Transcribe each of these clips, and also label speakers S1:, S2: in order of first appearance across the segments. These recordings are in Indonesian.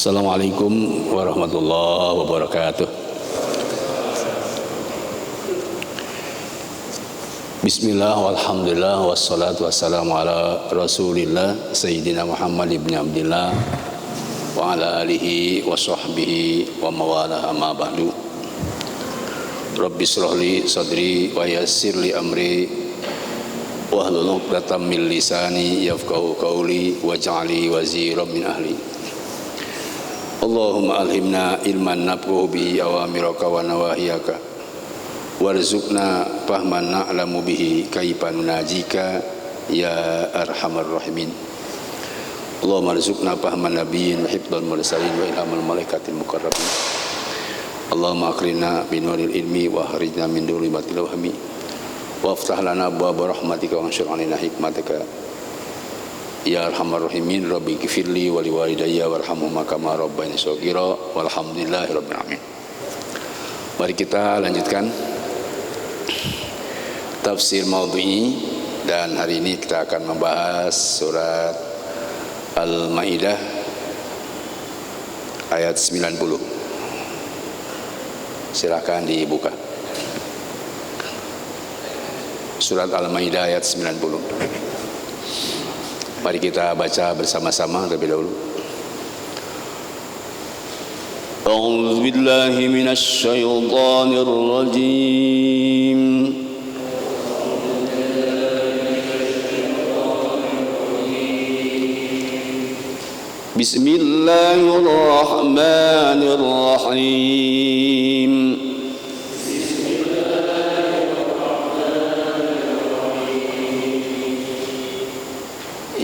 S1: Assalamualaikum warahmatullahi wabarakatuh. Bismillah walhamdulillah wassalatu wassalamu ala rasulillah Sayyidina Muhammad ibn Abdillah wa ala alihi wa sahbihi wa mawalah amma ba'du. Rabbi shrahli sadri wa yassirli amri wahlul 'uqdatam min lisani yafqahu qawli waj'alni waziran min ahli. Allahumma alhimna ilman naf'u bihi awamiraka wa nawahiyaka warzuqna fahman na'lamu bihi kaifa nunajika ya arhamar rahimin. Allahumma arzuqna fahman nabiyyin wa hifdzal mursalin wa ilhamul malaikatil muqarrabin. Allahumma akrimna binuril ilmi wa akhrijna min dhulumatil wahmi waftah lana abwaaba rahmatika wa anshur 'alaina hikmataka ya arhamar rahimin. Rabbi ghfirli wa liwalidayya warhamhuma kama rabbayani shaghira walhamdulillahi rabbil alamin. Mari kita lanjutkan tafsir maudhu'i, dan hari ini kita akan membahas surat Al-Maidah ayat 90. Silakan dibuka. Surat Al-Maidah ayat 90. Mari kita baca bersama-sama terlebih dahulu. A'udzu billahi minasy syaithanir rajim. Bismillahirrahmanirrahim.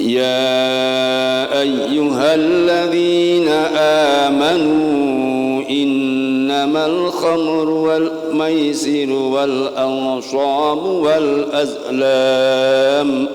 S1: Ya ayyuhalladzina amanu innamal khamru wal maisiru wal anshabu wal azlam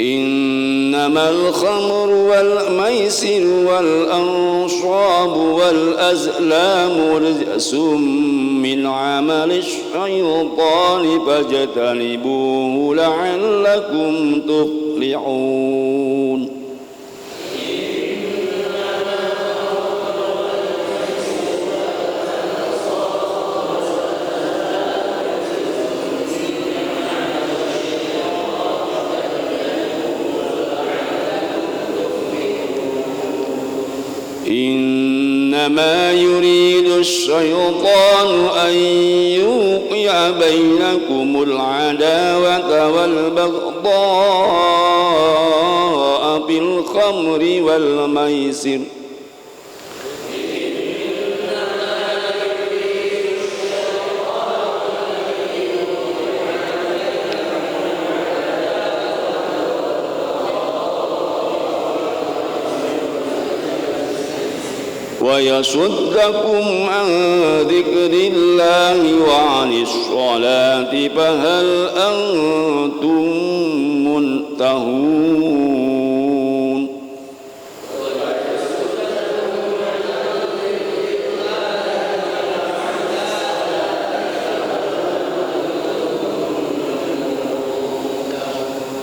S1: innamal khamru wal maisiru wal anshabu wal azlamu rijsum min amali syaitani fajtanibuhu la'allakum tuflihun. إنما يريد الشيطان أن يوقع بينكم العداوة والبغضاء في الخمر والميسر ويصدكم عن ذكر الله وعن الصلاة فهل أنتم منتهون.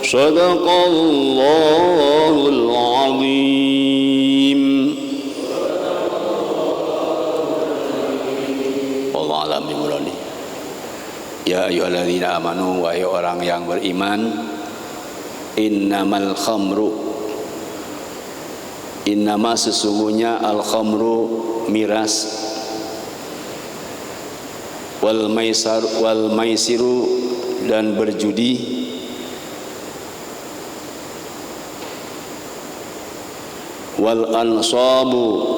S1: صدق الله العظيم. Ya ayyuhalladzina amanu, wahai orang yang beriman, innamal khamru, innama sesungguhnya al khamru miras, wal maisiru dan berjudi, wal ansabu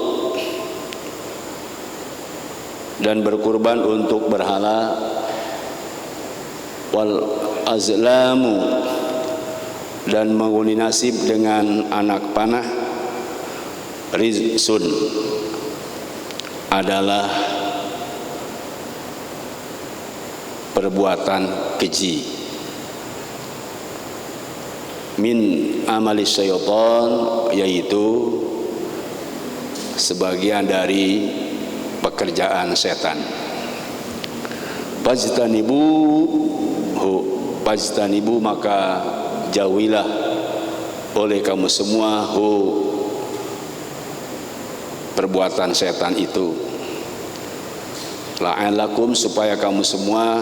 S1: dan berkurban untuk berhala, wal azlamu dan mengundi nasib dengan anak panah, rizsun adalah perbuatan keji, min amali syaitan, yaitu sebagian dari pekerjaan setan. Fajtanibu maka jauhilah oleh kamu semua perbuatan setan itu. La'allakum supaya kamu semua,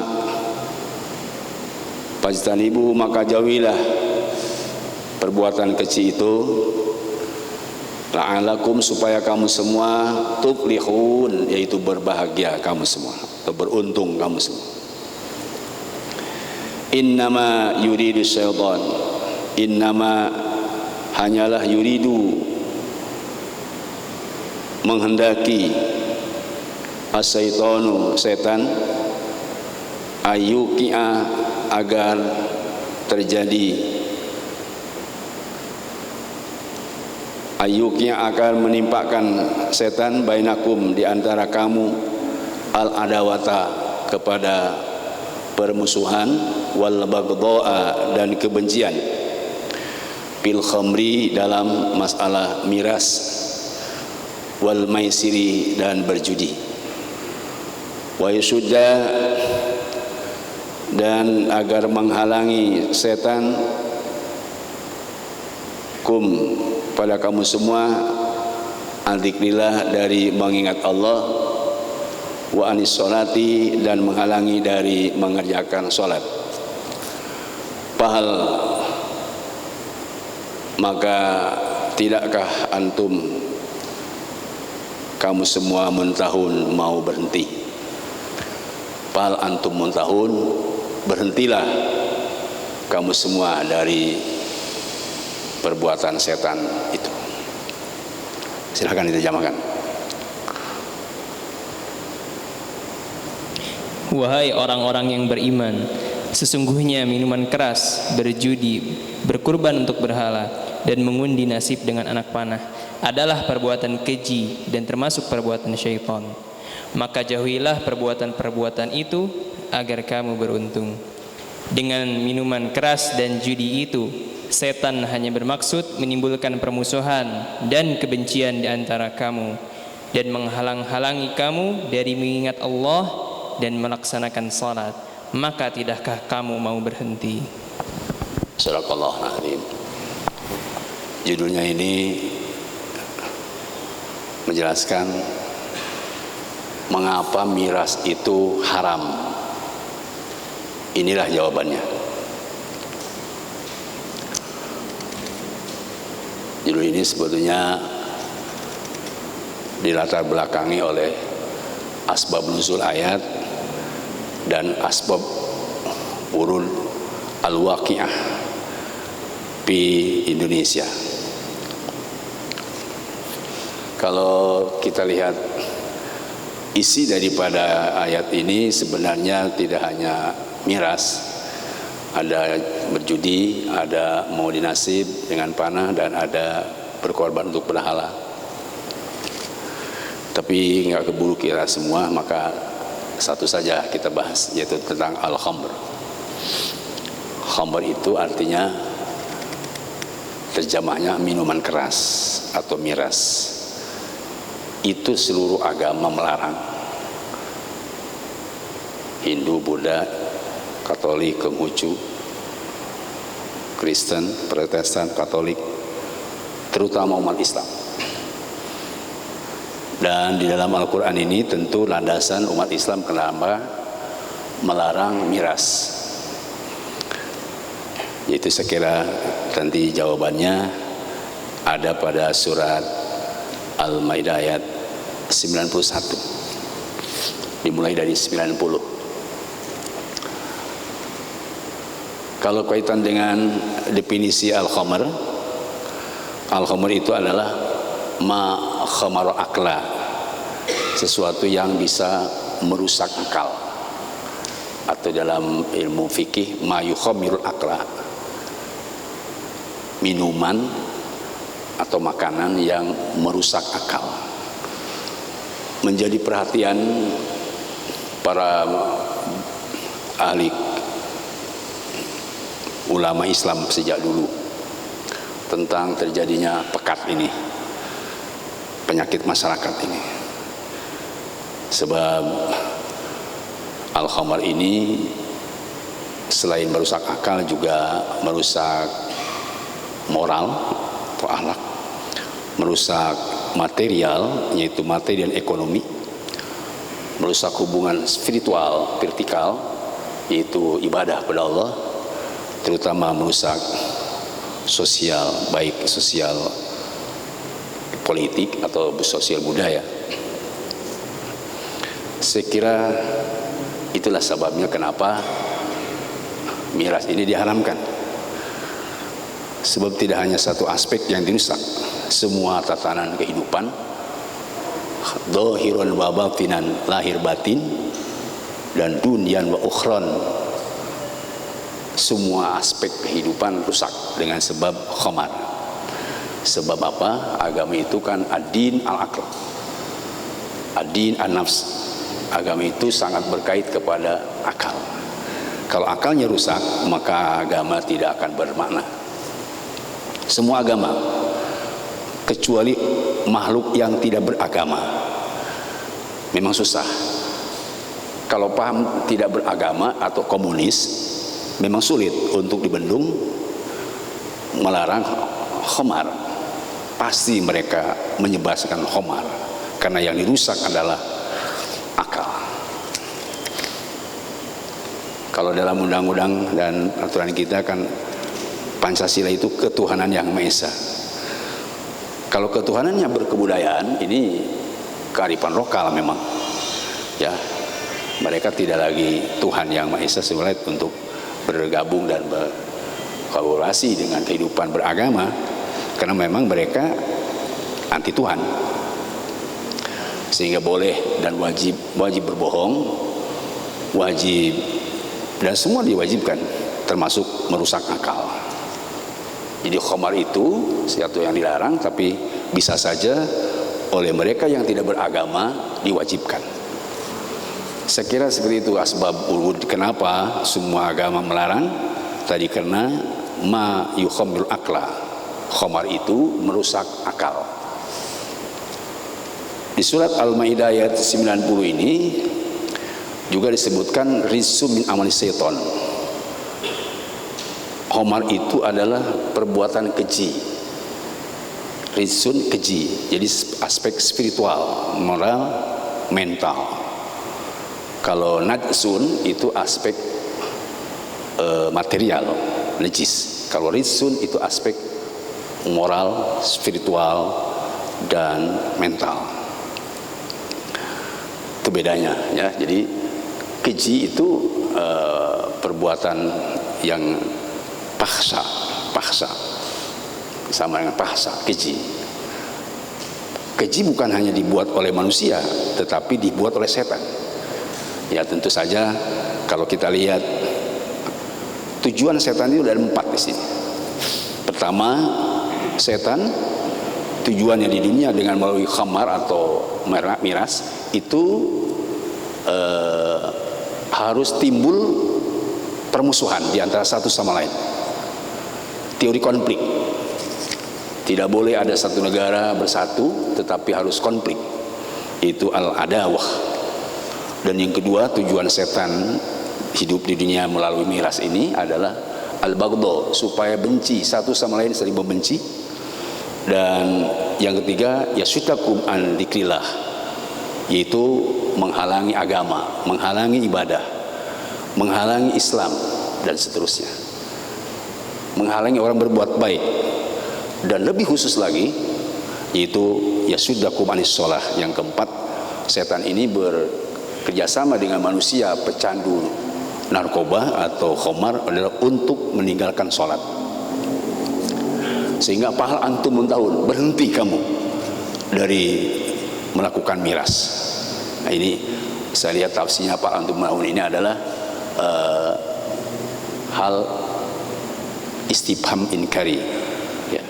S1: fajtanibu maka jauhilah perbuatan kecil itu, la'allakum supaya kamu semua tuflihun, yaitu berbahagia kamu semua atau beruntung kamu semua. Innama yuridu syaitan, innama hanyalah yuridu menghendaki as-syaitanu setan ayyuki'a agar terjadi ayyuki'a akan menimpakan setan bainakum di antara kamu al-adawata kepada permusuhan wal baghdha'a dan kebencian bil khamri dalam masalah miras wal maisiri dan berjudi wa yasudda dan agar menghalangi setan kum pada kamu semua adzikrillah dari mengingat Allah wa anis sholati dan menghalangi dari mengerjakan sholat. Pahal maka tidakkah antum kamu semua muntahun mau berhenti? Pahal antum muntahun, berhentilah kamu semua dari perbuatan setan itu. Silakan diterjemahkan.
S2: Wahai orang-orang yang beriman, sesungguhnya minuman keras, berjudi, berkurban untuk berhala, dan mengundi nasib dengan anak panah adalah perbuatan keji dan termasuk perbuatan syaitan. Maka jauhilah perbuatan-perbuatan itu agar kamu beruntung. Dengan minuman keras dan judi itu, setan hanya bermaksud menimbulkan permusuhan dan kebencian di antara kamu dan menghalang-halangi kamu dari mengingat Allah dan melaksanakan salat. Maka tidakkah kamu mau berhenti?
S1: Sadaqallahul azim. Judulnya ini menjelaskan mengapa miras itu haram. Inilah jawabannya. Judul ini sebetulnya dilatar belakangi oleh asbab nuzul ayat dan asbab urul al-waqi'ah di Indonesia. Kalau kita lihat isi daripada ayat ini sebenarnya tidak hanya miras, ada berjudi, ada maudi nasib dengan panah, dan ada berkorban untuk berhala. Tapi nggak keburu kira semua, maka satu saja kita bahas, yaitu tentang al-khamr. Khamr itu artinya terjemahnya minuman keras atau miras. Itu seluruh agama melarang. Hindu, Buddha, Katolik, Konghucu, Kristen, Protestan, Katolik, terutama umat Islam. Dan di dalam Al-Quran ini tentu landasan umat Islam kenapa melarang miras. Yaitu saya kira nanti jawabannya ada pada surat Al-Maidah ayat 91, dimulai dari 90. Kalau kaitan dengan definisi al-khamr, al-khamr itu adalah ma khamar akla, sesuatu yang bisa merusak akal, atau dalam ilmu fikih ma yukhamirul akla, minuman atau makanan yang merusak akal. Menjadi perhatian para ahli ulama Islam sejak dulu tentang terjadinya pekat ini, penyakit masyarakat ini. Sebab al-khamar ini selain merusak akal juga merusak moral atau akhlak, merusak material yaitu materi dan ekonomi, merusak hubungan spiritual vertikal yaitu ibadah kepada Allah, terutama merusak sosial, baik sosial politik atau sosial budaya. Saya kira itulah sebabnya kenapa miras ini diharamkan. Sebab tidak hanya satu aspek yang dirusak, semua tatanan kehidupan, dhahirun wa batinan, lahir batin, dan dunyan wa ukhron, semua aspek kehidupan rusak dengan sebab khamar. Sebab apa? Agama itu kan ad-din al-aql, ad-din an-nafs. Agama itu sangat berkait kepada akal. Kalau akalnya rusak, maka agama tidak akan bermakna. Semua agama, kecuali makhluk yang tidak beragama, memang susah. Kalau paham tidak beragama atau komunis, memang sulit untuk dibendung melarang khamar. Pasti mereka menyebarkan khamar, karena yang dirusak adalah akal. Kalau dalam undang-undang dan aturan kita kan Pancasila itu ketuhanan yang Maha Esa. Kalau ketuhanannya berkebudayaan, ini kearifan lokal memang. Ya, mereka tidak lagi Tuhan yang Maha Esa, sulit untuk bergabung dan berkolaborasi dengan kehidupan beragama, karena memang mereka anti Tuhan. Sehingga boleh dan wajib berbohong, wajib, dan semua diwajibkan, termasuk merusak akal. Jadi khamar itu sesuatu yang dilarang, tapi bisa saja oleh mereka yang tidak beragama diwajibkan. Saya kira seperti itu asbab wurud kenapa semua agama melarang. Tadi karena ma yukhammirul akla, khamar itu merusak akal. Di surat Al-Maidah ayat 90 ini juga disebutkan rizqun min amali syaitan. Khamar itu adalah perbuatan keji. Rizqun keji. Jadi aspek spiritual, moral, mental. Kalau najsun itu aspek material, najis. Kalau rizqun itu aspek moral, spiritual, dan mental. Itu bedanya ya. Jadi keji itu perbuatan yang paksa sama dengan paksa, keji. Keji bukan hanya dibuat oleh manusia, tetapi dibuat oleh setan. Ya tentu saja kalau kita lihat tujuan setan itu ada 4 di sini. Pertama, setan tujuannya di dunia dengan melalui khamar atau miras itu harus timbul permusuhan di antara satu sama lain. Teori konflik. Tidak boleh ada satu negara bersatu, tetapi harus konflik. Itu al-adawah. Dan yang kedua, tujuan setan hidup di dunia melalui miras ini adalah al-baghdha, supaya benci satu sama lain, saling membenci. Dan yang ketiga, yasutakum an dzikrillah, yaitu menghalangi agama, menghalangi ibadah, menghalangi Islam, dan seterusnya. Menghalangi orang berbuat baik. Dan lebih khusus lagi, yaitu yasuddakum anis sholah. Yang keempat, setan ini bekerjasama dengan manusia pecandu narkoba atau khamar adalah untuk meninggalkan sholat. Sehingga pahal antum tahun, berhenti kamu dari melakukan miras. Nah ini saya lihat tafsirnya Pak antum tahun ini adalah hal istifham inkari, ya.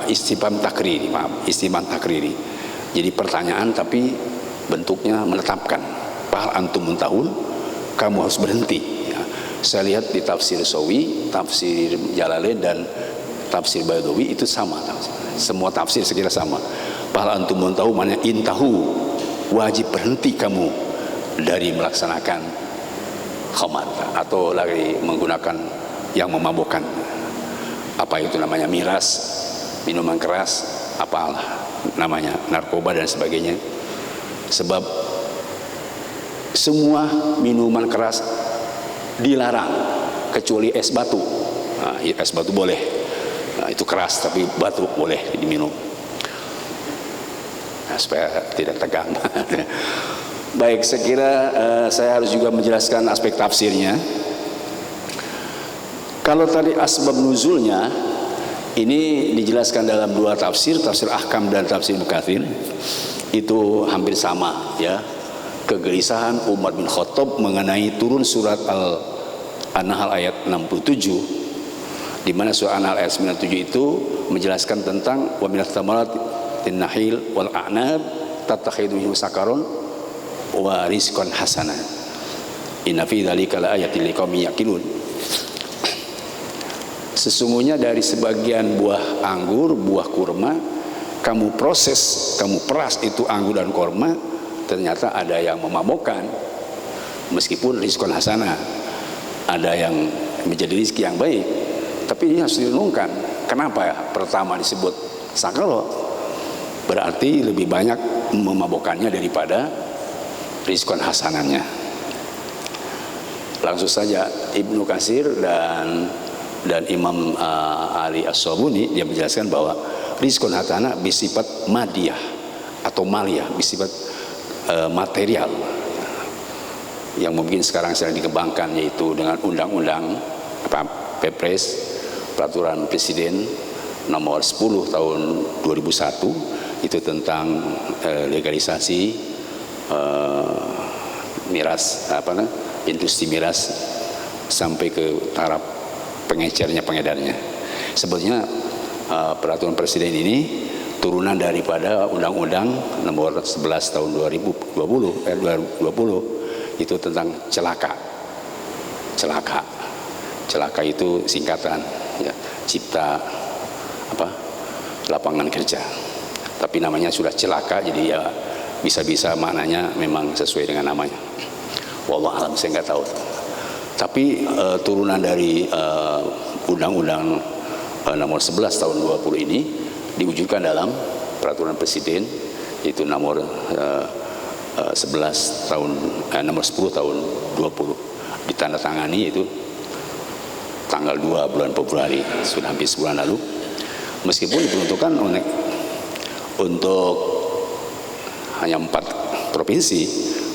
S1: Istifham takriri, istifham takriri. Jadi pertanyaan tapi bentuknya menetapkan. Pahal antum tahun, kamu harus berhenti. Ya. Saya lihat di tafsir Sawi, tafsir Jalalain, dan tafsir Baidawi itu sama. Semua tafsir sekira sama. Fahal antum tahu mana intahu, wajib berhenti kamu dari melaksanakan khamar atau lagi menggunakan yang memabukkan. Apa itu namanya, miras, minuman keras, apalah namanya, narkoba dan sebagainya. Sebab semua minuman keras dilarang kecuali es batu. Nah, es batu boleh. Nah, itu keras tapi batu boleh diminum. Nah, supaya tidak tegang. Baik, saya kira saya harus juga menjelaskan aspek tafsirnya. Kalau tadi asbab nuzulnya ini dijelaskan dalam dua tafsir, tafsir Ahkam dan tafsir Mukathir, itu hampir sama ya. Kegelisahan Umar bin Khattab mengenai turun surat An-Nahl ayat 67, di mana surat An-Nahl ayat 97 itu menjelaskan tentang wa minat thamaratin nahil wal a'nab tattakhidhu minhu sakaron wa rizqan hasana inna fi dzalika la ayatin liqaumin yaqilun. Sesungguhnya dari sebagian buah anggur, buah kurma, kamu proses, kamu peras itu anggur dan kurma, ternyata ada yang memabukkan. Meskipun rizqan hasanah, ada yang menjadi rezeki yang baik, tapi ini harus direnungkan. Kenapa ya pertama disebut sakaro? Berarti lebih banyak memabukkannya daripada rizqan hasanahnya. Langsung saja Ibnu Katsir dan Imam Ali As-Sabuni dia menjelaskan bahwa rizqun hasanah bersifat madiyah atau maliyah, bersifat material yang mungkin sekarang sedang dikembangkan, yaitu dengan undang-undang Perpres, peraturan Presiden nomor 10 tahun 2001 itu tentang legalisasi miras, industri miras sampai ke taraf pengecernya, pengedarnya. Sebetulnya peraturan Presiden ini turunan daripada Undang-Undang nomor 11 tahun 2020 itu tentang celaka. Celaka itu singkatan ya, cipta lapangan kerja. Tapi namanya sudah celaka, jadi ya bisa-bisa maknanya memang sesuai dengan namanya. Wallahu a'lam, saya nggak tahu. Tapi turunan dari Undang-Undang nomor 11 tahun 20 ini diwujudkan dalam peraturan Presiden, yaitu nomor 11 tahun nomor 10 tahun 20, ditandatangani yaitu tanggal 2 bulan Februari, sudah hampir sebulan lalu. Meskipun diperuntukkan untuk hanya 4 provinsi,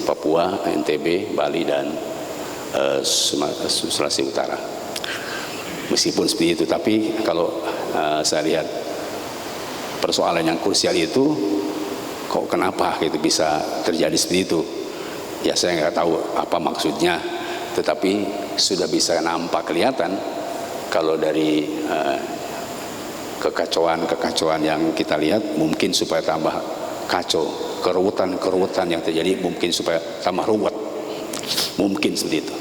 S1: Papua, NTB, Bali dan Sulawesi Utara. Meskipun seperti itu, tapi kalau saya lihat persoalan yang krusial itu, kok kenapa gitu bisa terjadi seperti itu? Ya saya nggak tahu apa maksudnya, tetapi sudah bisa nampak kelihatan kalau dari kekacauan yang kita lihat, mungkin supaya tambah kacau, keruwetan yang terjadi mungkin supaya tambah ruwet, mungkin seperti itu.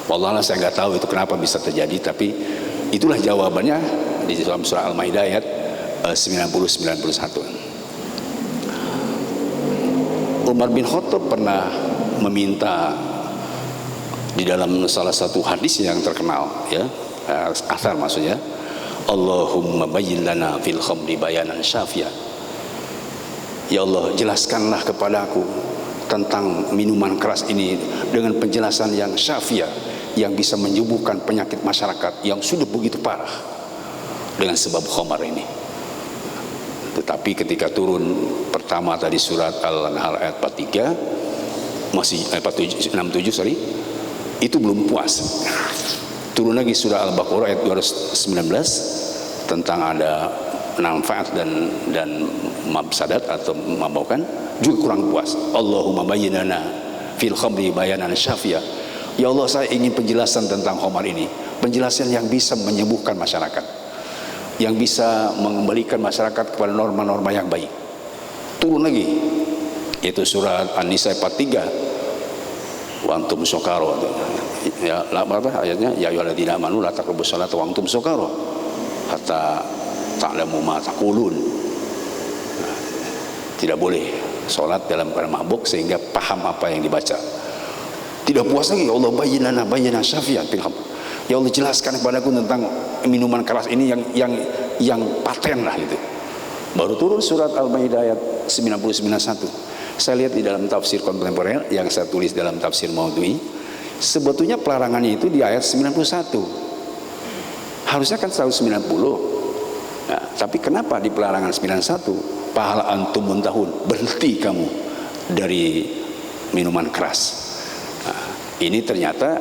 S1: Wallahualam, saya nggak tahu itu kenapa bisa terjadi, tapi itulah jawabannya di dalam surah Al-Maidah ayat 90-91. Umar bin Khattab pernah meminta di dalam salah satu hadis yang terkenal, ya, asar maksudnya, Allahumma bayyin lana fil khamri bayanan syafiyah. Ya Allah, jelaskanlah kepadaku tentang minuman keras ini dengan penjelasan yang syafiyah, yang bisa menyembuhkan penyakit masyarakat yang sudah begitu parah dengan sebab khamar ini. Tetapi ketika turun pertama tadi surat Al-Nahl ayat 43 masih 67 sorry, itu belum puas. Turun lagi surah Al-Baqarah ayat 219 tentang ada manfaat dan mafsadat atau mabaukan, juga kurang puas. Allahumma bayyinana fil khamri bayanan syafiyah. Ya Allah, saya ingin penjelasan tentang khamar ini, penjelasan yang bisa menyembuhkan masyarakat, yang bisa mengembalikan masyarakat kepada norma-norma yang baik. Turun lagi, yaitu surat An-Nisa 43, wa antum sukara. Ya, apa ayatnya? Ya ayyuhalladzina amanu la taqrabus sholata wa antum sukara. hatta ta'lamu ma taqulun. Tidak boleh sholat dalam keadaan mabuk sehingga paham apa yang dibaca. Tidak puas lagi, ya Allah bayyana syafi'an fil khamr. Ya Allah jelaskan kepadaku tentang minuman keras ini yang paten lah gitu. Baru turun surat Al-Maidah ayat 99:1. Saya lihat di dalam tafsir kontemporer yang saya tulis dalam tafsir Maudhu'i, sebetulnya pelarangannya itu di ayat 91. Harusnya kan 190. Nah, tapi kenapa di pelarangan 91? Pahala antum muntahun, berhenti kamu dari minuman keras. Nah, ini ternyata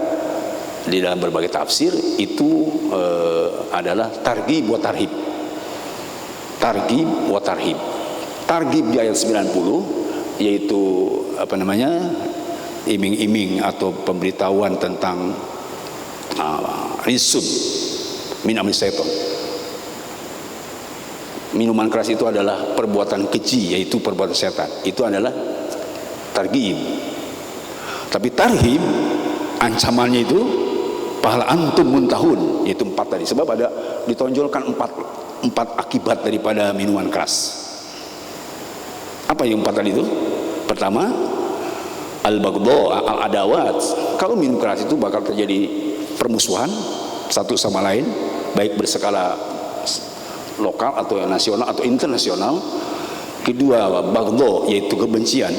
S1: di dalam berbagai tafsir itu adalah targhib wa tarhib. Targhib wa tarhib. Targhib di ayat 90 yaitu iming-iming atau pemberitahuan tentang rizqun min amri syaitan. Minuman keras itu adalah perbuatan keji, yaitu perbuatan setan. Itu adalah targhib. Tapi tarhib, ancamannya itu pahala antum muntahun, yaitu 4 tadi. Sebab ada ditonjolkan 4 akibat daripada minuman keras. Apa yang 4 tadi itu? Pertama, al-baghdha, al-adawat. Kalau minum keras itu bakal terjadi permusuhan satu sama lain, baik berskala lokal atau nasional atau internasional. Kedua, baghdha, yaitu kebencian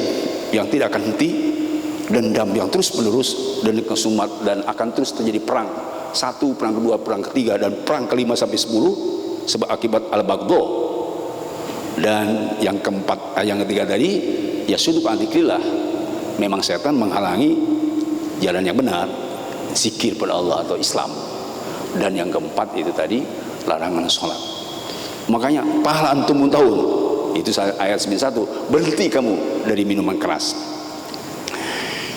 S1: yang tidak akan henti, dendam yang terus menerus dan kesumat, dan akan terus terjadi perang 1, perang kedua, perang ketiga, dan perang ke-5 sampai 10 sebab akibat al-baghdha. Dan yang keempat, yang ketiga tadi, ya suduk antikrillah, memang setan menghalangi jalan yang benar, zikir pada Allah atau Islam. Dan yang keempat itu tadi, larangan sholat. Makanya pahala antum muntahun, itu ayat 91, berhenti kamu dari minuman keras.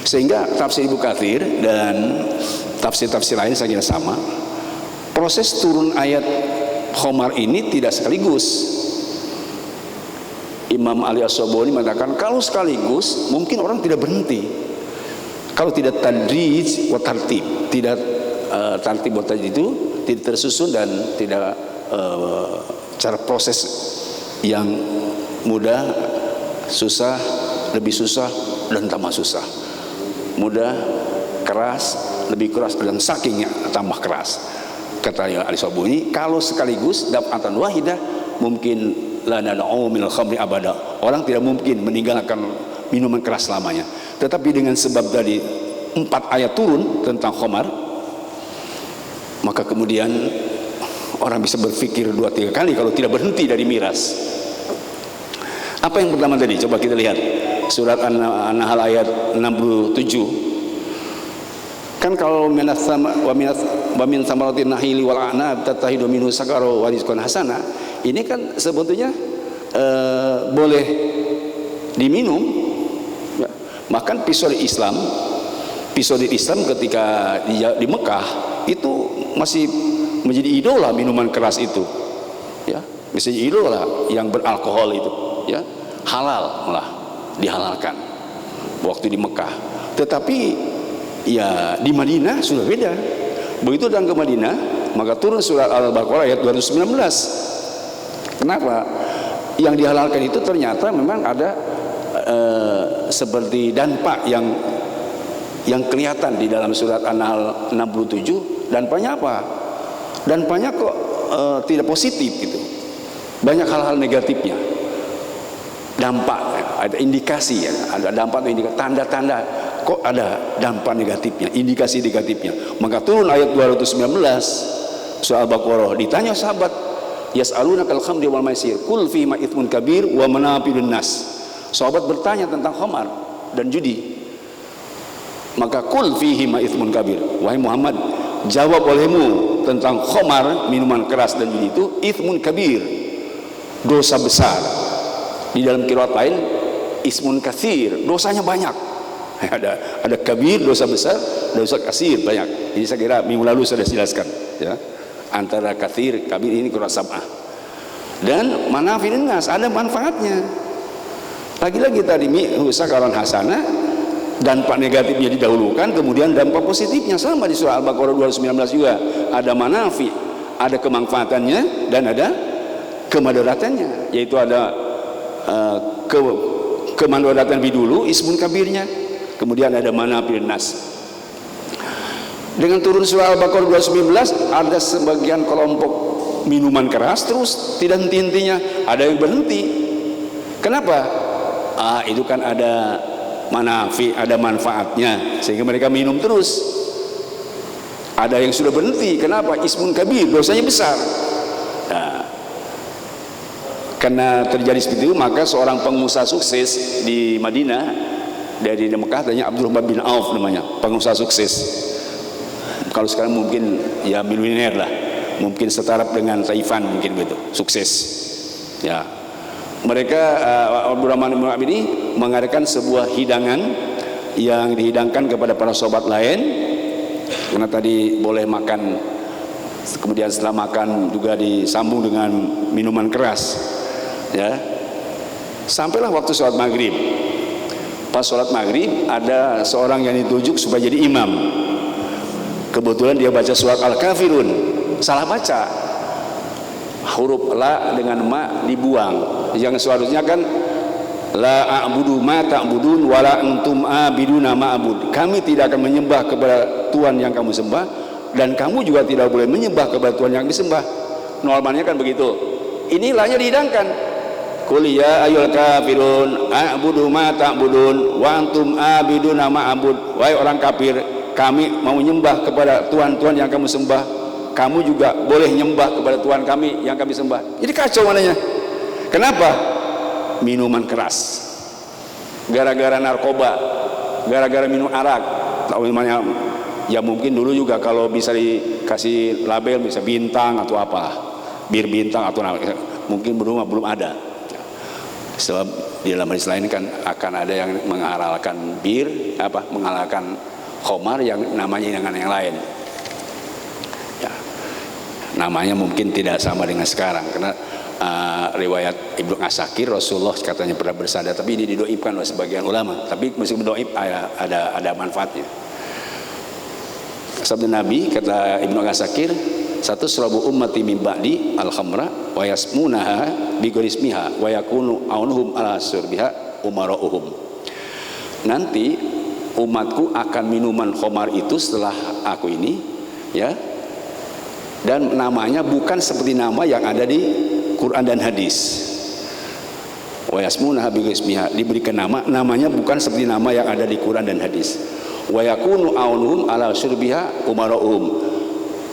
S1: Sehingga tafsir Ibnu Katsir dan tafsir-tafsir lain saya kira sama. Proses turun ayat khamar ini tidak sekaligus. Imam Ali As-Sabuni mengatakan kalau sekaligus mungkin orang tidak berhenti. Kalau tidak tadrij wa tartib, tidak tartib wa tadrij itu tidak tersusun dan tidak cara proses yang mudah, susah, lebih susah, dan tambah susah. Mudah, keras, lebih keras, dan sakingnya tambah keras. Kata Ali Sabuni, kalau sekaligus daf'atan wahidah mungkin la nad'u minal khamri abada. Orang tidak mungkin meninggalkan minuman keras selamanya. Tetapi dengan sebab dari 4 ayat turun tentang khamar, maka kemudian orang bisa berpikir 2-3 kali kalau tidak berhenti dari miras. Apa yang pertama tadi? Coba kita lihat surat An-Nahl ayat 67. Kan kalau wa min samaratin nahili wal a'nab tatahidu minhu sakaro wa rizqan hasana, ini kan sebetulnya boleh diminum. Bahkan pisau di Islam ketika di Mekah itu masih menjadi idola minuman keras itu, ya, menjadi idola yang beralkohol itu, ya, halal malah dihalalkan waktu di Mekah. Tetapi ya di Madinah sudah beda. Begitu datang ke Madinah, maka turun surat Al-Baqarah ayat 219. Kenapa? Yang dihalalkan itu ternyata memang ada seperti dampak yang kelihatan di dalam surat An-Nahl 67. Dampaknya apa? Dampaknya kok tidak positif gitu. Banyak hal-hal negatifnya. Dampak, ada indikasi ya, ada dampak atau indikasi, tanda-tanda kok ada dampak negatifnya, indikasi negatifnya. Maka turun ayat 219 surah Al-Baqarah. Ditanya sahabat, yas'alunakal khamri wal maisir qul fihima itsmun kabir wa manafi'un nas. Sahabat bertanya tentang khamar dan judi. Maka qul fihima itsmun kabir, wahai Muhammad, jawab olehmu tentang khamar, minuman keras dan judi itu itsmun kabir, dosa besar. Di dalam qiraat lain ismun katsir, dosanya banyak. Ada kabir dosa besar, dosa katsir banyak. Jadi saya kira minggu lalu sudah jelaskan, ya. Antara katsir, kabir ini qiraat sab'ah. Dan manafi'un nas, ada manfaatnya. Lagi-lagi tadi sakaran hasanah, dampak negatifnya didahulukan, kemudian dampak positifnya sama di surah Al-Baqarah 219 juga. Ada manafi, ada kemanfaatannya dan ada kemadaratannya, yaitu ada kemandaratan lebih dulu ismun kabirnya, kemudian ada manafir nas. Dengan turun surah Al-Baqarah 219 ada sebagian kelompok minuman keras terus tidak henti-hentinya, ada yang berhenti. Kenapa? Itu kan ada manafi, ada manfaatnya sehingga mereka minum terus. Ada yang sudah berhenti, kenapa? Ismun kabir, dosanya besar. Nah, karena terjadi seperti itu, maka seorang pengusaha sukses di Madinah dari Mekah, tanya Abdurrahman bin Auf namanya, pengusaha sukses. Kalau sekarang mungkin ya milioner lah, mungkin setara dengan Saifan, mungkin begitu, sukses. Ya, mereka Abdurrahman bin Auf ini mengadakan sebuah hidangan yang dihidangkan kepada para sahabat lain, karena tadi boleh makan, kemudian setelah makan juga disambung dengan minuman keras. Ya, sampailah waktu sholat maghrib. Pas sholat maghrib ada seorang yang ditunjuk supaya jadi imam. Kebetulan dia baca surat Al-Kafirun, salah baca, huruf la dengan ma dibuang. Yang seharusnya kan la a'budu ma ta'budun wala antum abiduna ma a'bud. Kami tidak akan menyembah kepada Tuhan yang kamu sembah, dan kamu juga tidak boleh menyembah kepada Tuhan yang disembah. Normalnya kan begitu. Ini la-nya dihidangkan. Qul ya ayyuhal kafirun a'budu ma ta'budun wa antum abiduna ma a'bud. Wahai orang kafir, kami mau menyembah kepada Tuhan-Tuhan yang kamu sembah, kamu juga boleh nyembah kepada Tuhan kami yang kami sembah. Jadi kacau mananya. Kenapa? Minuman keras, gara-gara narkoba, gara-gara minum arak. Tahu namanya? Ya mungkin dulu juga kalau bisa dikasih label bisa bintang atau apa, bir bintang atau mungkin belum ada. Sebab di dalam hadis lain kan akan ada yang menghalalkan bir, menghalalkan khamar yang namanya dengan yang lain. Ya, namanya mungkin tidak sama dengan sekarang, karena riwayat Ibnu Asakir Rasulullah katanya pernah bersabda, tapi ini didoibkan oleh sebagian ulama. Tapi meskipun doib ada manfaatnya. Sabda Nabi kata Ibnu Asakir, satu surabu ummati min ba'di al-khamra wa yasmunaha bi gharismiha wa yakunu aunuhum ala surbiha umarauhum. Nanti umatku akan minuman khamar itu setelah aku ini, ya, dan namanya bukan seperti nama yang ada di Quran dan hadis. Wa yasmunaha bi gharismiha, diberikan namanya bukan seperti nama yang ada di Quran dan hadis. Wa yakunu aunuhum ala surbiha umarauhum,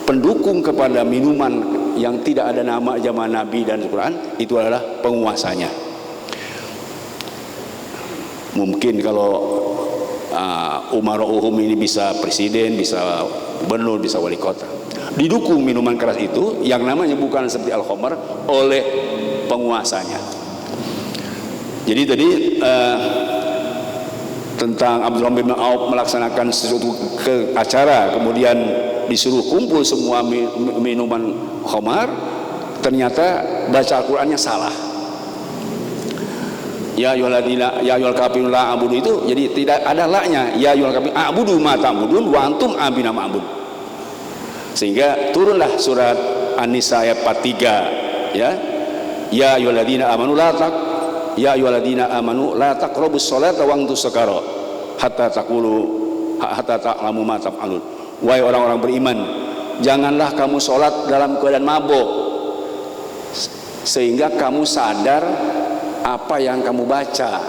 S1: pendukung kepada minuman yang tidak ada nama zaman Nabi dan Quran itu adalah penguasanya. Mungkin kalau umarauhum ini bisa presiden, bisa gubernur, bisa wali kota, didukung minuman keras itu yang namanya bukan seperti al-khamar oleh penguasanya. Jadi tadi tentang Abdurrahman bin Auf melaksanakan sesuatu ke acara, kemudian disuruh kumpul semua minuman khamar, ternyata baca Al-Qur'annya salah. Ya ayyuhal kafirun la a'budu itu jadi tidak ada la-nya. Ya ayyuhal kafirun a'budu ma ta'budun wa antum abina ma'bud. Sehingga turunlah surat An-Nisa ayat 43, ya. Ya ayyuhalladzina amanu la taqrabus sholata wa antum sukara hatta ta'lamu ma taf'alun. Wahai orang-orang beriman, janganlah kamu sholat dalam keadaan mabuk sehingga kamu sadar apa yang kamu baca,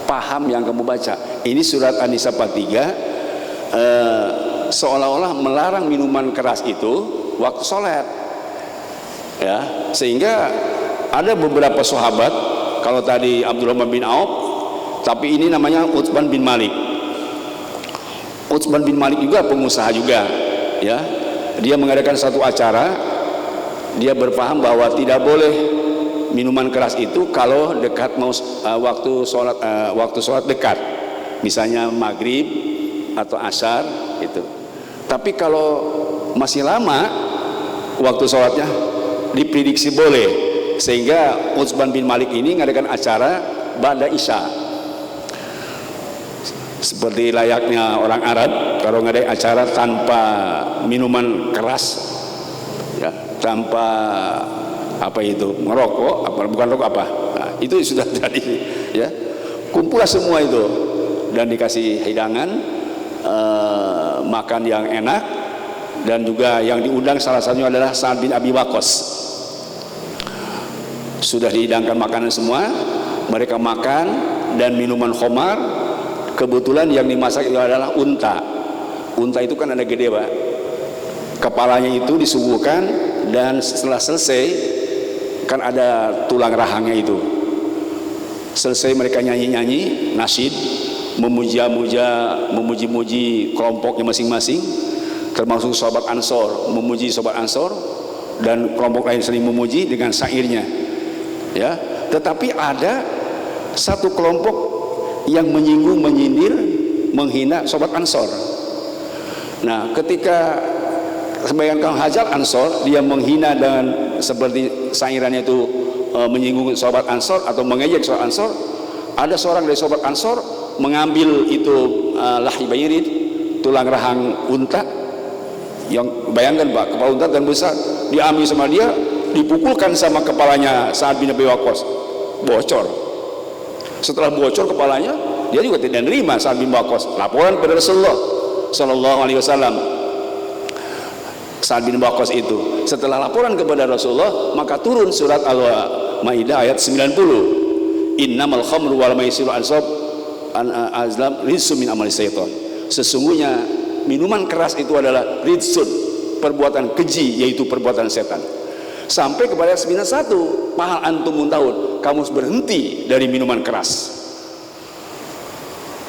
S1: paham yang kamu baca. Ini surat An-Nisa 43 seolah-olah melarang minuman keras itu waktu sholat, ya, sehingga ada beberapa sahabat, kalau tadi Abdurrahman bin Auf, tapi ini namanya Utsman bin Malik. Utsman bin Malik juga pengusaha juga, ya. Dia mengadakan satu acara, dia berpaham bahwa tidak boleh minuman keras itu kalau dekat mau waktu sholat dekat, misalnya maghrib atau asar itu. Tapi kalau masih lama waktu sholatnya diprediksi boleh, sehingga Utsman bin Malik ini mengadakan acara ba'da isya. Seperti layaknya orang Arab kalau ngadain acara tanpa minuman keras, ya, tanpa apa itu merokok, apa bukan rokok apa, nah, itu sudah jadi ya. Kumpullah semua itu dan dikasih hidangan, makan yang enak, dan juga yang diundang salah satunya adalah Sa'ad bin Abi Waqqas. Sudah dihidangkan makanan semua, mereka makan dan minuman khamar. Kebetulan yang dimasak itu adalah unta. Unta itu kan ada gede, Pak. Kepalanya itu disuguhkan, dan setelah selesai kan ada tulang rahangnya itu. Selesai mereka nyanyi-nyanyi nasyid, memuji-muji kelompoknya masing-masing, termasuk sahabat Ansor memuji sahabat Ansor, dan kelompok lain sering memuji dengan syairnya ya. Tetapi ada satu kelompok yang menyinggung, menyindir, menghina sahabat Ansor. Nah, ketika sebagian kaum Hajar Ansor dia menghina dan seperti syairannya itu menyinggung sahabat Ansor atau mengejek sahabat Ansor, ada seorang dari sahabat Ansor mengambil itu lahi bairid, tulang rahang unta, yang bayangkan Pak, kepala unta dan besar, diambil sama dia, dipukulkan sama kepalanya Sa'ad bin Abi Waqqas, bocor. Setelah bocor kepalanya, dia juga tidak menerima Sa'ad bin Abi Waqqas, laporan pada Rasulullah Sallallahu Alaihi Wasallam. Sa'ad bin Abi Waqqas itu setelah laporan kepada Rasulullah, maka turun surat Al-Maidah ayat 90, innamal khamru wal maisiru ansab azlam rizqun min amali syaitan. Sesungguhnya minuman keras itu adalah rizqun, perbuatan keji, yaitu perbuatan setan. Sampai kepada 91, mahal antum muntahun, kamu harus berhenti dari minuman keras.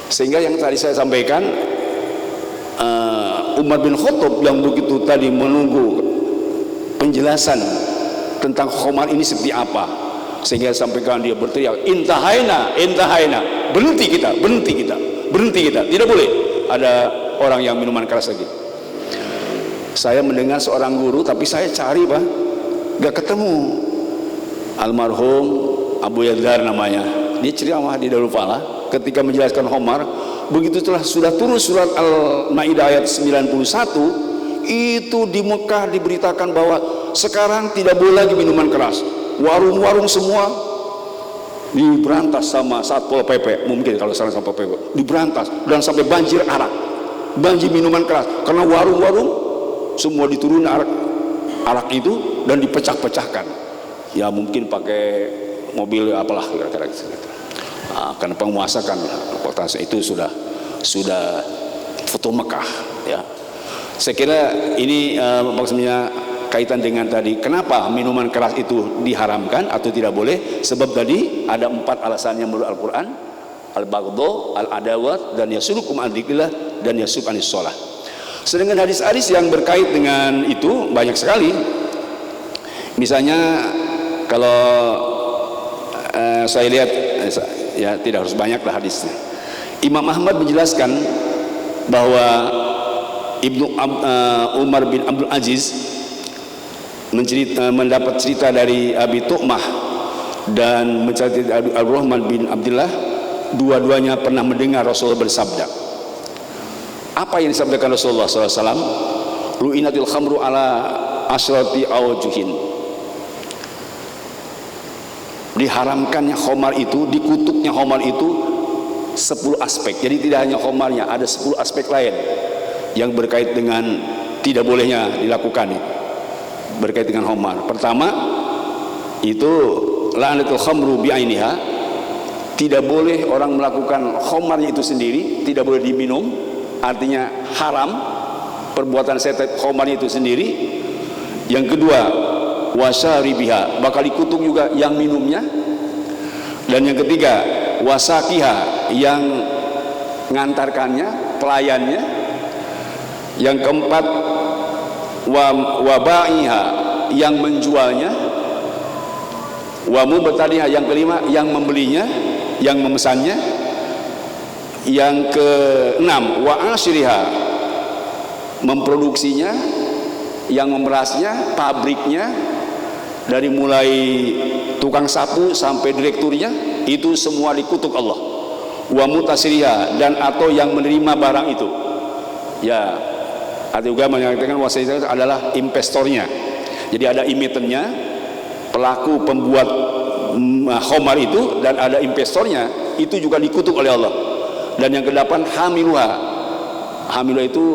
S1: Sehingga yang tadi saya sampaikan, Umar bin Khattab yang begitu tadi menunggu penjelasan tentang khamar ini seperti apa, sehingga sampaikan dia berteriak, intahaina, intahaina, berhenti kita, berhenti kita, berhenti kita, tidak boleh ada orang yang minuman keras lagi. Saya mendengar seorang guru, tapi saya cari Pak, gak ketemu. Almarhum Abu Yadar namanya, dia ceramah di Darul Falah ketika menjelaskan khamar. Begitu sudah turun surat Al-Maidah ayat 91, itu di Mekah diberitakan bahwa sekarang tidak boleh lagi minuman keras. Warung-warung semua diberantas sama Satpol PP, mungkin kalau salah Satpol PP, diberantas, dan sampai banjir arak, banjir minuman keras, karena warung-warung semua diturun arak itu dan dipecah-pecahkan. Ya mungkin pakai mobil apalah kira-kira gitu. Nah, karena penguasa kan kota itu sudah foto Mekah ya. Saya kira ini maksudnya kaitan dengan tadi kenapa minuman keras itu diharamkan atau tidak boleh. Sebab tadi ada 4 alasannya menurut Al-Quran: al-baghdha, al-adawat, dan yasurukum an dzikrillah, dan yasuk anis shalah. Sedangkan hadis-hadis yang berkait dengan itu banyak sekali. Misalnya kalau saya lihat ya tidak harus banyak lah hadisnya. Imam Ahmad menjelaskan bahwa Umar bin Abdul Aziz mendapat cerita dari Abi Tu'mah dan menceritakan dari Ar-Rahman bin Abdullah, dua-duanya pernah mendengar Rasulullah bersabda. Apa yang disampaikan Rasulullah SAW? Lu'inatil khamru ala asyrati awjuhin. Diharamkannya khamar itu, dikutuknya khamar itu 10 aspek. Jadi tidak hanya khamarnya, ada 10 aspek lain yang berkait dengan tidak bolehnya dilakukan berkait dengan khamar. Pertama itu la'natul khamru bi'ainiha, tidak boleh orang melakukan khamarnya itu sendiri, tidak boleh diminum, artinya haram perbuatan setan khamarnya itu sendiri. Yang kedua, wasyaribiha, bakal dikutuk juga yang minumnya. Dan yang ketiga, wasakiha, yang ngantarkannya, pelayannya. Yang keempat, wabaiha, yang menjualnya. Wamubtadiha, yang kelima, yang membelinya, yang memesannya. Yang keenam, wa'ashriha, memproduksinya, yang memerasnya, pabriknya, dari mulai tukang sapu sampai direkturnya, itu semua dikutuk Allah. Wa mutasiriha, dan atau yang menerima barang itu. Ya, ada juga mengatakan wasita adalah investornya. Jadi ada emitennya, pelaku pembuat khamar itu, dan ada investornya, itu juga dikutuk oleh Allah. Dan yang kedelapan, hamiluha. Hamiluha itu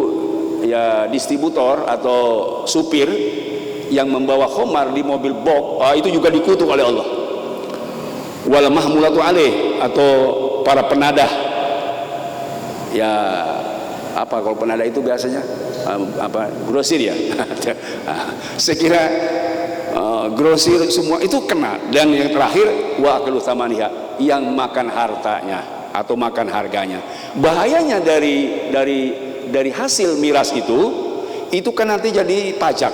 S1: ya distributor atau supir yang membawa khamar di mobil box, itu juga dikutuk oleh Allah. Wal mahmulatu alaih, atau para penadah. Ya apa kalau penadah itu biasanya grosir ya. Saya kira grosir semua itu kena. Dan yang terakhir, wa akalu thamaniha, yang makan hartanya atau makan harganya. Bahayanya dari hasil miras itu kan nanti jadi pajak.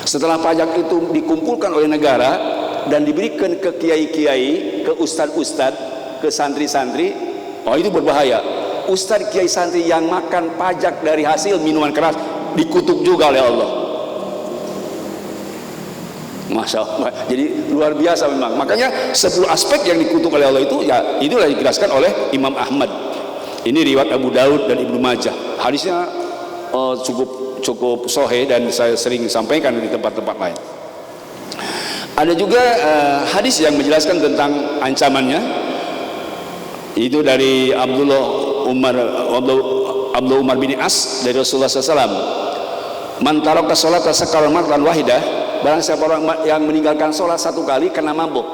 S1: Setelah pajak itu dikumpulkan oleh negara dan diberikan ke kiai-kiai, ke ustadz-ustadz, ke santri-santri, itu berbahaya. Ustadz, kiai, santri yang makan pajak dari hasil minuman keras dikutuk juga oleh Allah. Masya Allah. Jadi luar biasa memang. Makanya 10 aspek yang dikutuk oleh Allah itu, ya itulah dijelaskan oleh Imam Ahmad. Ini riwayat Abu Daud dan Ibnu Majah. Hadisnya cukup sahih dan saya sering sampaikan di tempat-tempat lain. Ada juga hadis yang menjelaskan tentang ancamannya. Itu dari Abdullah Umar bin As dari Rasulullah SAW. Man taraka sholata sakara marran wahidah, barang siapa orang yang meninggalkan sholat satu kali kena mabuk.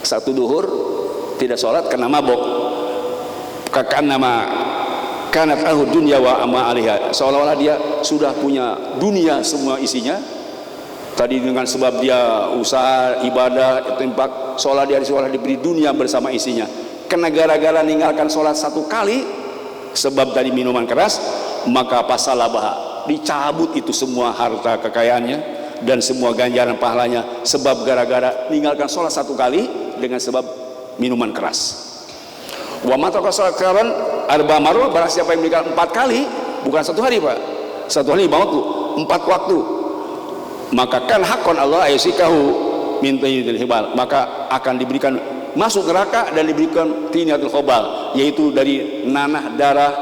S1: Satu duhur tidak sholat kena mabuk. Kakannama kanat ahud dunya wa amma alaiha, seolah-olah dia sudah punya dunia semua isinya. Tadi dengan sebab dia usaha ibadah tempat sholat, dia seolah diberi dunia bersama isinya. Karena gara-gara meninggalkan sholat satu kali sebab tadi minuman keras, maka pasalabah, dicabut itu semua harta kekayaannya dan semua ganjaran pahalanya, sebab gara-gara meninggalkan sholat satu kali dengan sebab minuman keras. Wa mataka sholat karan arba marul, barang siapa yang meninggalkan 4 kali, bukan satu hari Pak, satu hari waktu, 4 waktu, maka kan hakon Allah ayyusikahu min tayyidil hibal, maka akan diberikan masuk neraka dan diberikan tinatul khobal, yaitu dari nanah, darah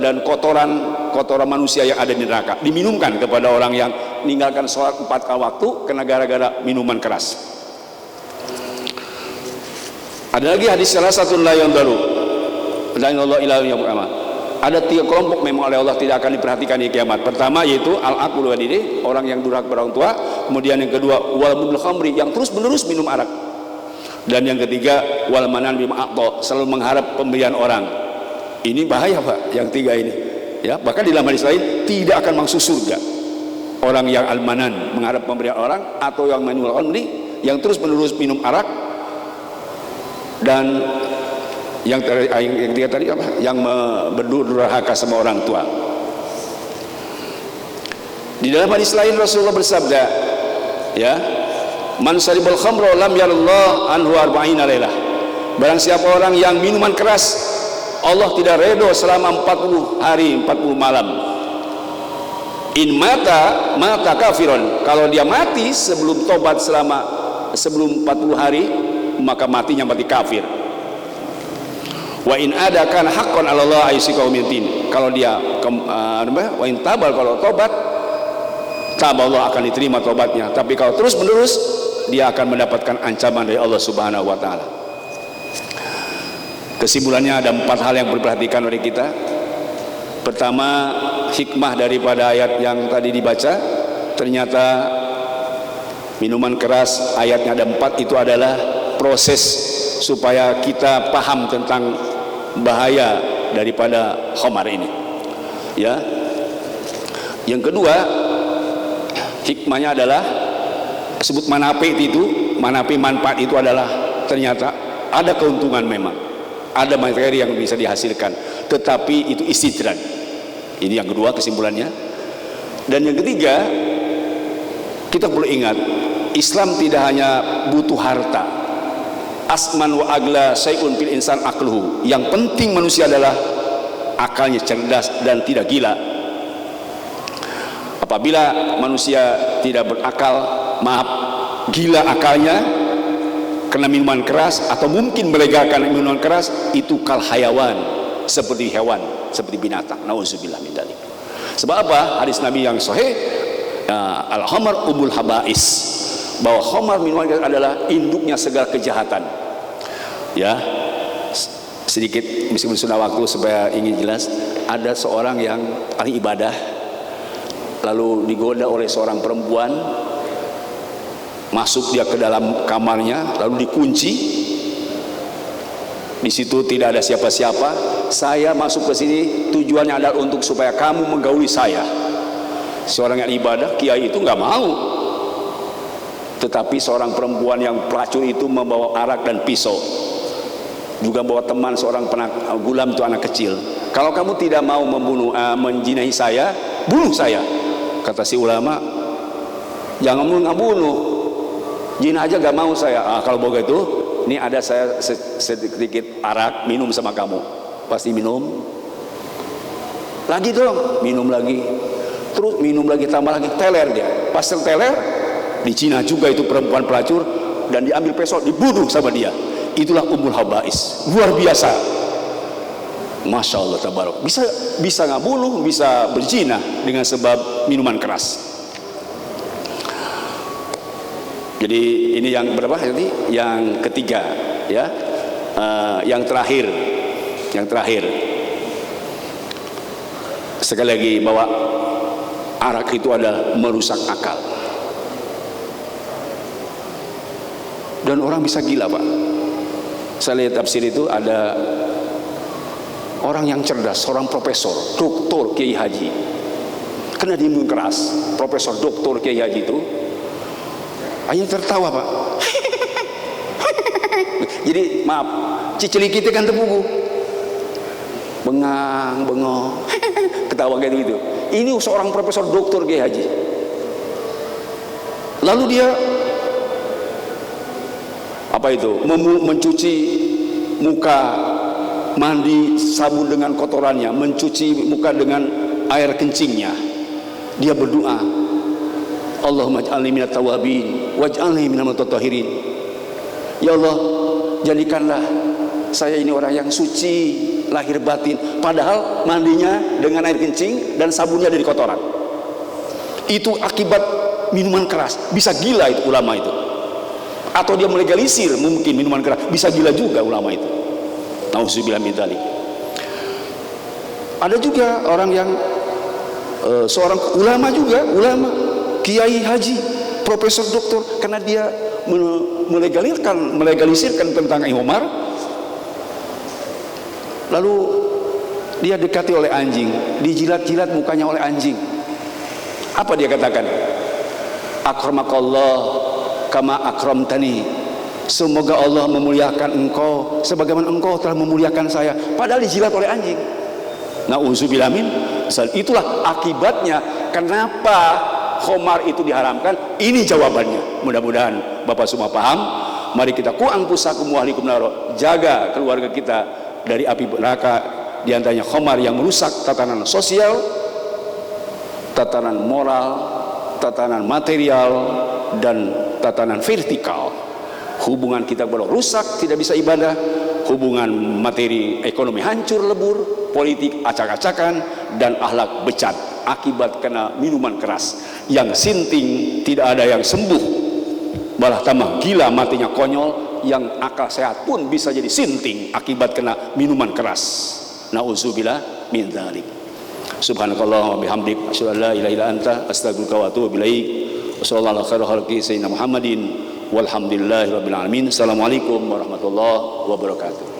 S1: dan kotoran manusia yang ada di neraka, diminumkan kepada orang yang meninggalkan sholat 4 kali waktu karena gara-gara minuman keras. Ada lagi hadis salah satu layan baru, dan Allah ilahi yang pertama. Ada 3 kelompok memang oleh Allah tidak akan diperhatikan di kiamat. Pertama yaitu al-aqul walidi, orang yang durhaka kepada orang tua. Kemudian yang kedua wal mudul khamri, yang terus menerus minum arak. Dan yang ketiga wal manan bima aqta, selalu mengharap pemberian orang. Ini bahaya Pak, yang 3 ini. Ya, bahkan di dalam hadis lain tidak akan masuk surga orang yang al-manan, mengharap pemberian orang, atau yang minul khamri, yang terus menerus minum arak. Dan yang ketiga tadi apa? Yang berdurhaka sama orang tua. Di dalam hadis lain Rasulullah bersabda, ya, man saribal khamra lam yarallah anhu arba'ina lailah. Barang siapa orang yang minuman keras, Allah tidak redho selama 40 hari 40 malam. In mata kafiron, kalau dia mati sebelum tobat sebelum 40 hari, maka matinya mati kafir. Wa in ada kan haqqan 'ala Allah ayyusikahu min tin, kalau dia wa in tabal, kalau tobat Allah akan diterima tobatnya. Tapi kalau terus menerus, dia akan mendapatkan ancaman dari Allah Subhanahu wa taala. Kesimpulannya ada 4 hal yang diperhatikan oleh kita. Pertama, hikmah daripada ayat yang tadi dibaca, ternyata minuman keras ayatnya ada 4, itu adalah proses supaya kita paham tentang bahaya daripada khamar ini. Ya. Yang kedua, hikmahnya adalah sebut manfaat itu, manfaat itu adalah ternyata ada keuntungan, memang ada materi yang bisa dihasilkan, tetapi itu istidrak. Ini yang kedua kesimpulannya. Dan yang ketiga, kita perlu ingat, Islam tidak hanya butuh harta. Asman wa agla syai'un fil insan aqluhu. Yang penting manusia adalah akalnya cerdas dan tidak gila. Apabila manusia tidak berakal, gila akalnya karena minuman keras, atau mungkin melegakan minuman keras, itu kal hayawan, seperti hewan, seperti binatang. Nauzubillah min dzalik.
S3: Sebab apa? Hadis Nabi yang sahih, al-khamar umul habais, bahwa khamar minuman keras adalah induknya segala kejahatan. Ya, sedikit meskipun sudah waktu supaya ingin jelas. Ada seorang yang ahli ibadah lalu digoda oleh seorang perempuan, masuk dia ke dalam kamarnya lalu dikunci. Di situ tidak ada siapa-siapa. Saya masuk ke sini tujuannya adalah untuk supaya kamu menggauli saya. Seorang yang ibadah, kiai itu nggak mau. Tetapi seorang perempuan yang pelacur itu membawa arak dan pisau, juga bawa teman seorang gulam itu anak kecil. Kalau kamu tidak mau menjinahi saya, bunuh saya. Kata si ulama, jangan bunuh, zina aja gak mau saya. Kalau begitu, ini ada saya sedikit arak, minum sama kamu. Pasti minum. Lagi dong, minum lagi. Terus minum lagi, tambah lagi, teler dia. Pas teler, di Cina juga itu perempuan pelacur, dan diambil pisau, dibunuh sama dia. Itulah umul habais, luar biasa. Masya Allah tabarak. Bisa ngabunuh, bisa berzina dengan sebab minuman keras. Jadi ini yang berapa tadi? Yang ketiga, ya. Yang terakhir. Sekali lagi, bahwa arak itu adalah merusak akal. Dan orang bisa gila, Pak. Saya lihat tafsir itu ada orang yang cerdas, seorang profesor, doktor Kiai Haji, kena dia minum keras. Profesor doktor Kiai Haji itu hanya tertawa, Pak. Jadi maaf, cicili kita kan terbuku, bengong, ketawa kayak gitu. Ini seorang profesor doktor Kiai Haji. Lalu dia apa itu? Mencuci muka, mandi sabun dengan kotorannya, mencuci muka dengan air kencingnya. Dia berdoa, Allahumma ij'alni minat tawabin waj'alni minal mutatahhirin. Ya Allah, jadikanlah saya ini orang yang suci lahir batin, padahal mandinya dengan air kencing dan sabunnya dari kotoran. Itu akibat minuman keras. Bisa gila itu ulama itu. Atau dia melegalisir mungkin minuman keras, bisa gila juga ulama itu. Nauzubillah min dzalik. Ada juga orang yang seorang ulama juga, ulama kiai haji, profesor doktor, karena dia melegalisirkan tentang ihomar, lalu dia dekati oleh anjing, dijilat-jilat mukanya oleh anjing. Apa dia katakan? Akramakallah kama akramtani. Semoga Allah memuliakan engkau sebagaimana engkau telah memuliakan saya. Padahal dijilat oleh anjing. Nauzubillah min. Itulah akibatnya kenapa khamar itu diharamkan. Ini jawabannya. Mudah-mudahan Bapak semua paham. Mari kita ku anfusakum wa ahlikum nar. Jaga keluarga kita dari api neraka, di antaranya khamar yang merusak tatanan sosial, tatanan moral, tatanan material, dan tatanan vertikal. Hubungan kita boleh rusak, tidak bisa ibadah. Hubungan materi ekonomi hancur lebur, politik acak-acakan, dan akhlak becat akibat kena minuman keras. Yang sinting tidak ada yang sembuh, malah tambah gila, matinya konyol. Yang akal sehat pun bisa jadi sinting akibat kena minuman keras. Nauzubillah min dzalik. Subhanakallah wa bihamdik asyhadu an la ilaha illa anta astaghfiruka wa atubu ilaik. Wassallallahu khairu khalqi sayyidina Muhammadin walhamdulillahi rabbil alamin. Assalamualaikum warahmatullahi wabarakatuh.